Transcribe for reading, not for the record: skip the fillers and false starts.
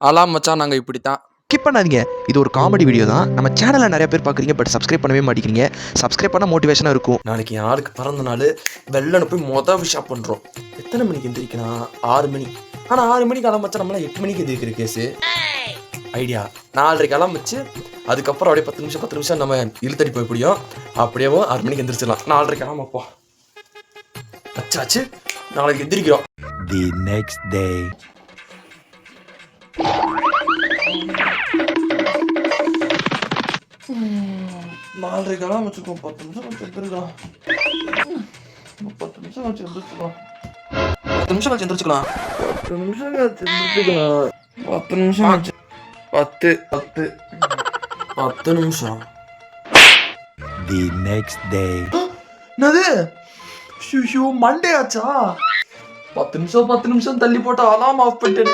அலாம் மச்சான் நாங்கள் இப்படி தான். ஸ்கிப் பண்ணாதீங்க. இது ஒரு காமெடி வீடியோ தான். நம்ம சேனலில் நிறைய பேர் பார்க்குறீங்க, பட் சப்ஸ்கிரைப் பண்ணவே மாட்டேங்கிறீங்க. சப்ஸ்கிரைப் பண்ணால் மோட்டிவேஷனாக இருக்கும். நாளைக்கு என் ஆளுக்கு பிறந்த நாள், வெள்ளனை போய் விஷயம் பண்ணுறோம். எத்தனை மணிக்கு எந்திரிக்கணும்? 6 மணி. ஆனால் 6 மணிக்கு அலாம் வச்சா நம்மளாம் 8 மணிக்கு எந்திரிக்கிற கேஸு. ஐடியா 4:30 அலாம் வச்சு அதுக்கப்புறம் அப்படியே 10 நிமிஷம் நம்ம இழுத்தடி போய் முடியும். அப்படியே 6 மணிக்கு எந்திரிச்சிடலாம். 4:30 அலாம் வைப்போம். அச்சாச்சு, நாளைக்கு எந்திரிக்கிறோம். தி நெக்ஸ்ட் டே. நாலரைக்கெல்லாம் வச்சுக்கோம். 10 நிமிஷம் வச்சு எந்திரிக்கலாம். 10 நிமிஷம் வச்சு எந்திரிச்சுக்கலாம். 10 நிமிஷம் வச்சு எந்திரிச்சுக்கலாம். 10 நிமிஷம் வச்சு எந்திரிச்சுக்கலாம். 10 நிமிஷம் வச்சு 10 நிமிஷம். The next day. என்னது? ஷூ மண்டே ஆச்சா? 10 நிமிஷம் தள்ளி போட்டு அலாம் ஆஃப் பண்ணிட்டேன்.